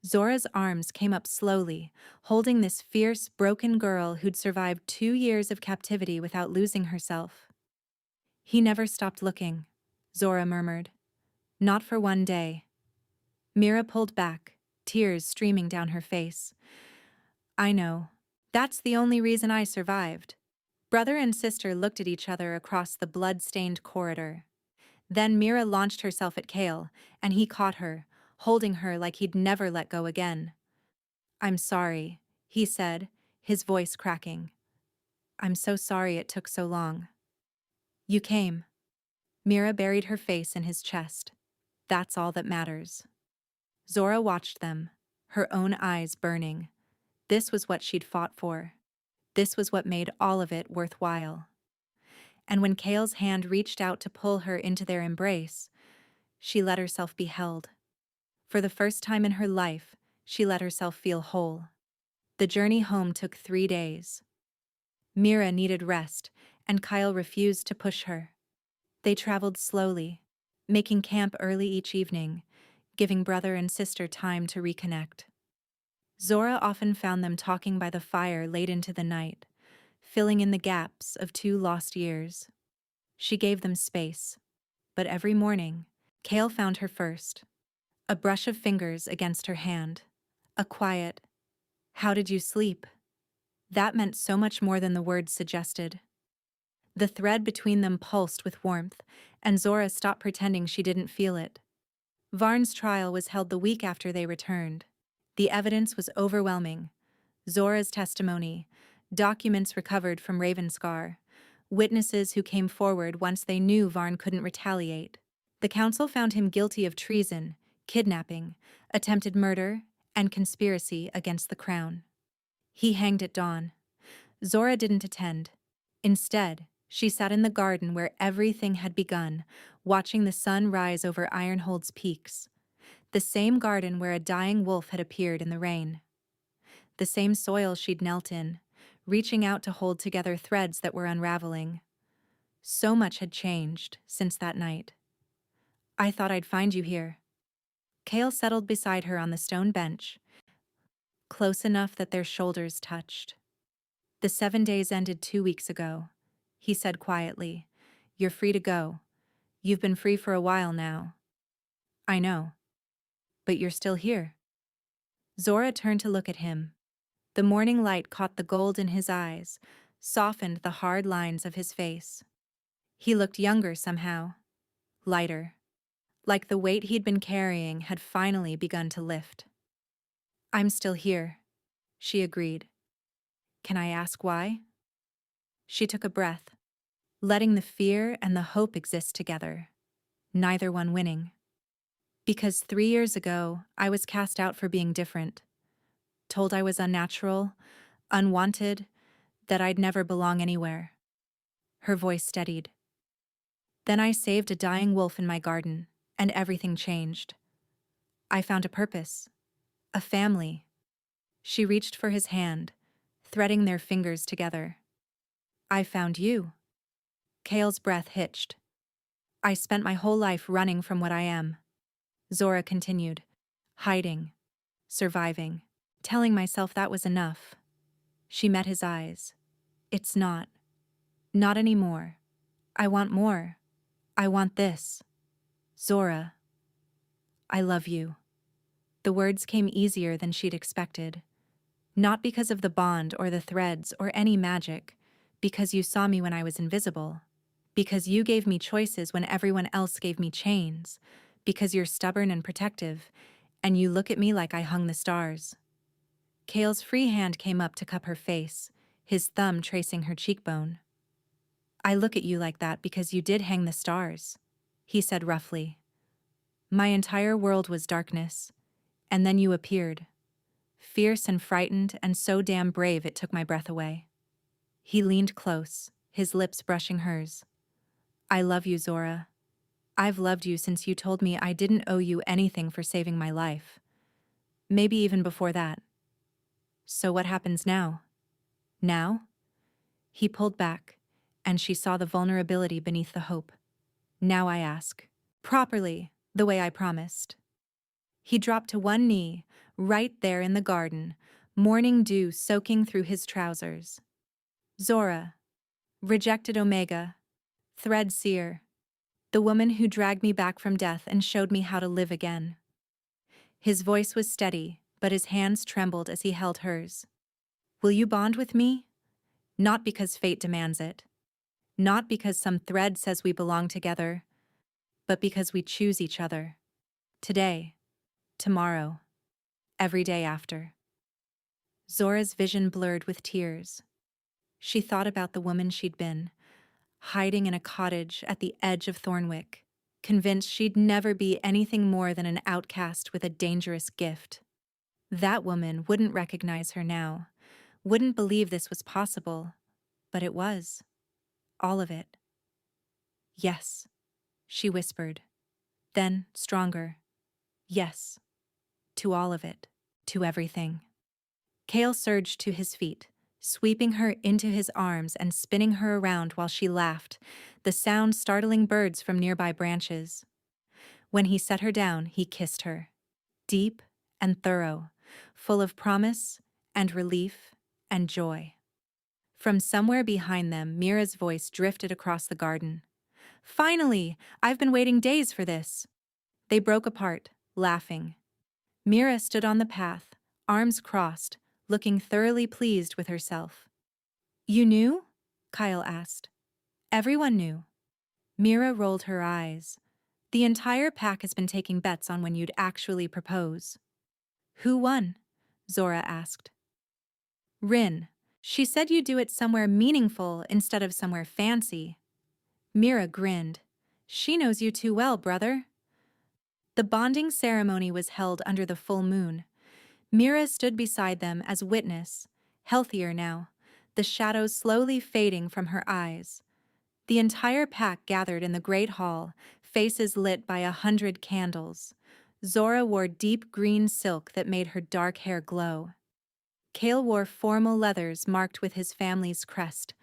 S1: Zora's arms came up slowly, holding this fierce, broken girl who'd survived 2 years of captivity without losing herself. He never stopped looking, Zora murmured. Not for one day. Mira pulled back, tears streaming down her face. I know. That's the only reason I survived. Brother and sister looked at each other across the blood-stained corridor. Then Mira launched herself at Kale, and he caught her, holding her like he'd never let go again. I'm sorry, he said, his voice cracking. I'm so sorry it took so long. You came. Mira buried her face in his chest. That's all that matters. Zora watched them, her own eyes burning. This was what she'd fought for. This was what made all of it worthwhile. And when Kale's hand reached out to pull her into their embrace, she let herself be held. For the first time in her life, she let herself feel whole. The journey home took 3 days. Mira needed rest, and Kyle refused to push her. They traveled slowly, making camp early each evening, giving brother and sister time to reconnect. Zora often found them talking by the fire late into the night, filling in the gaps of 2 lost years. She gave them space, but every morning, Kale found her first. A brush of fingers against her hand. A quiet, "How did you sleep?" That meant so much more than the words suggested. The thread between them pulsed with warmth, and Zora stopped pretending she didn't feel it. Varn's trial was held the week after they returned. The evidence was overwhelming. Zora's testimony, documents recovered from Ravenscar, witnesses who came forward once they knew Varn couldn't retaliate. The council found him guilty of treason, kidnapping, attempted murder, and conspiracy against the crown. He hanged at dawn. Zora didn't attend. Instead, she sat in the garden where everything had begun, watching the sun rise over Ironhold's peaks. The same garden where a dying wolf had appeared in the rain. The same soil she'd knelt in, reaching out to hold together threads that were unraveling. So much had changed since that night. I thought I'd find you here. Kale settled beside her on the stone bench, close enough that their shoulders touched. The 7 days ended 2 weeks ago, he said quietly. You're free to go. You've been free for a while now. I know. But you're still here. Zora turned to look at him. The morning light caught the gold in his eyes, softened the hard lines of his face. He looked younger somehow, lighter, like the weight he'd been carrying had finally begun to lift. I'm still here, she agreed. Can I ask why? She took a breath, letting the fear and the hope exist together, neither one winning. Because 3 years ago, I was cast out for being different, told I was unnatural, unwanted, that I'd never belong anywhere. Her voice steadied. Then I saved a dying wolf in my garden, and everything changed. I found a purpose. A family. She reached for his hand, threading their fingers together. I found you. Kale's breath hitched. I spent my whole life running from what I am. Zora continued. Hiding. Surviving. Telling myself that was enough. She met his eyes. It's not. Not anymore. I want more. I want this. Zora. I love you. The words came easier than she'd expected. Not because of the bond or the threads or any magic, because you saw me when I was invisible. Because you gave me choices when everyone else gave me chains. Because you're stubborn and protective, and you look at me like I hung the stars. Kale's free hand came up to cup her face, his thumb tracing her cheekbone. I look at you like that because you did hang the stars, he said roughly. My entire world was darkness, and then you appeared. Fierce and frightened and so damn brave it took my breath away. He leaned close, his lips brushing hers. I love you, Zora. I've loved you since you told me I didn't owe you anything for saving my life. Maybe even before that. So what happens now? Now? He pulled back, and she saw the vulnerability beneath the hope. Now I ask. Properly, the way I promised. He dropped to one knee, right there in the garden, morning dew soaking through his trousers. Zora. Rejected Omega. Thread seer. The woman who dragged me back from death and showed me how to live again. His voice was steady, but his hands trembled as he held hers. Will you bond with me? Not because fate demands it. Not because some thread says we belong together, but because we choose each other. Today, tomorrow, every day after. Zora's vision blurred with tears. She thought about the woman she'd been, hiding in a cottage at the edge of Thornwick, convinced she'd never be anything more than an outcast with a dangerous gift. That woman wouldn't recognize her now, wouldn't believe this was possible, but it was. All of it. Yes, she whispered. Then, stronger. Yes. To all of it. To everything. Kale surged to his feet, sweeping her into his arms and spinning her around while she laughed, the sound startling birds from nearby branches. When he set her down, he kissed her. Deep and thorough, full of promise and relief and joy. From somewhere behind them, Mira's voice drifted across the garden. Finally! I've been waiting days for this. They broke apart, laughing. Mira stood on the path, arms crossed, looking thoroughly pleased with herself. You knew? Kyle asked. Everyone knew. Mira rolled her eyes. The entire pack has been taking bets on when you'd actually propose. Who won? Zora asked. Rin. She said you'd do it somewhere meaningful instead of somewhere fancy. Mira grinned. She knows you too well, brother. The bonding ceremony was held under the full moon. Mira stood beside them as witness, healthier now, the shadows slowly fading from her eyes. The entire pack gathered in the great hall, faces lit by 100 candles. Zora wore deep green silk that made her dark hair glow. Kale wore formal leathers marked with his family's crest,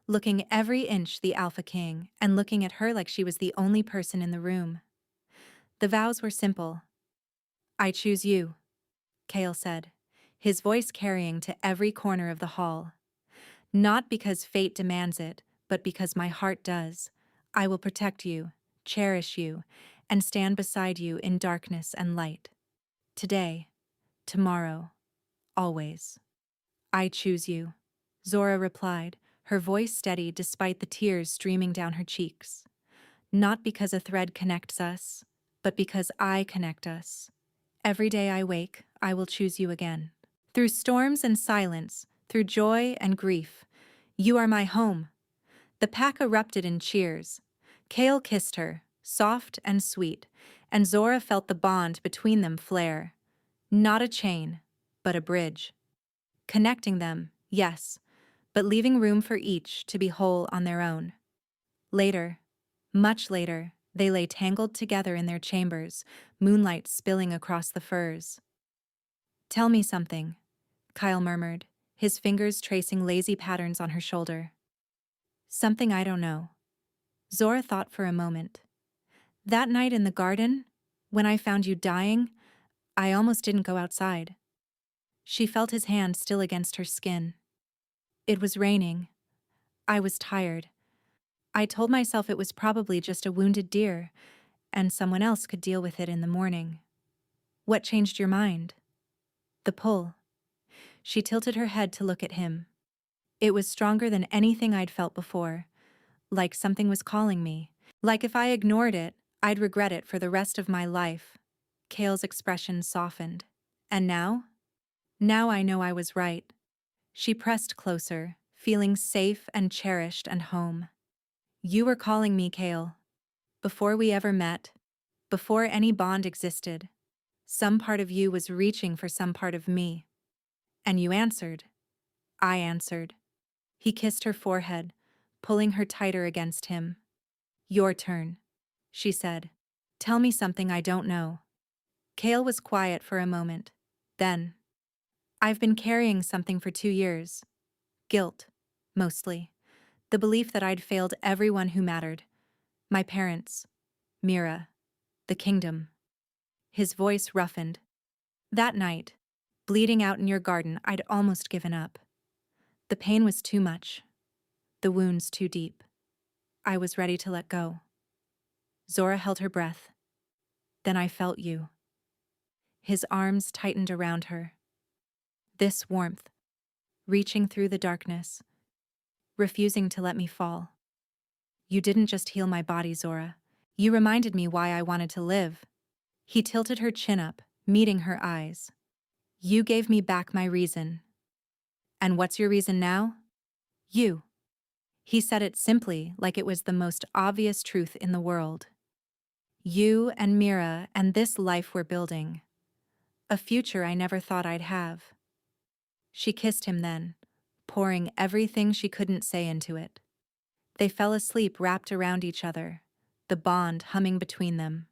S1: looking every inch the Alpha King and looking at her like she was the only person in the room. The vows were simple. I choose you, Kale said, his voice carrying to every corner of the hall. Not because fate demands it, but because my heart does. I will protect you, cherish you, and stand beside you in darkness and light. Today, tomorrow, always. I choose you, Zora replied, her voice steady despite the tears streaming down her cheeks. Not because a thread connects us, but because I connect us. Every day I wake, I will choose you again. Through storms and silence, through joy and grief, you are my home. The pack erupted in cheers. Kale kissed her, soft and sweet, and Zora felt the bond between them flare. Not a chain, but a bridge. Connecting them, yes, but leaving room for each to be whole on their own. Later, much later, They lay tangled together in their chambers, moonlight spilling across the furs. "Tell me something," Kyle murmured, his fingers tracing lazy patterns on her shoulder. "Something I don't know." Zora thought for a moment. "That night in the garden, when I found you dying, I almost didn't go outside." She felt his hand still against her skin. "It was raining. I was tired. I told myself it was probably just a wounded deer, and someone else could deal with it in the morning." "What changed your mind?" "The pull." She tilted her head to look at him. "It was stronger than anything I'd felt before, like something was calling me. Like if I ignored it, I'd regret it for the rest of my life." Kale's expression softened. "And now?" "Now I know I was right." She pressed closer, feeling safe and cherished and home. "You were calling me, Kale. Before we ever met, before any bond existed, some part of you was reaching for some part of me. And you answered. I answered." He kissed her forehead, pulling her tighter against him. "Your turn," she said. "Tell me something I don't know." Kale was quiet for a moment. Then, "I've been carrying something for 2 years. Guilt, mostly. The belief that I'd failed everyone who mattered. My parents, Mira, the kingdom." His voice roughened. "That night, bleeding out in your garden, I'd almost given up. The pain was too much. The wounds too deep. I was ready to let go." Zora held her breath. "Then I felt you." His arms tightened around her. This warmth, reaching through the darkness, refusing to let me fall. "You didn't just heal my body, Zora. You reminded me why I wanted to live." He tilted her chin up, meeting her eyes. "You gave me back my reason." "And what's your reason now?" "You." He said it simply, like it was the most obvious truth in the world. "You and Mira and this life we're building. A future I never thought I'd have." She kissed him then, pouring everything she couldn't say into it. They fell asleep wrapped around each other, the bond humming between them.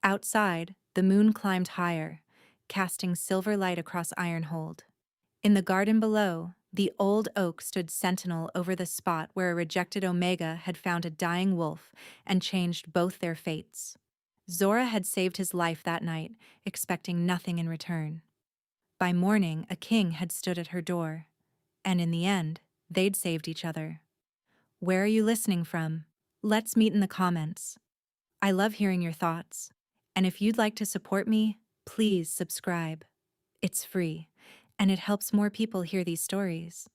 S1: Outside, the moon climbed higher, casting silver light across Ironhold. In the garden below, the old oak stood sentinel over the spot where a rejected Omega had found a dying wolf and changed both their fates. Zora had saved his life that night, expecting nothing in return. By morning, a king had stood at her door, and in the end, they'd saved each other. Where are you listening from? Let's meet in the comments. I love hearing your thoughts. And if you'd like to support me, please subscribe. It's free, and it helps more people hear these stories.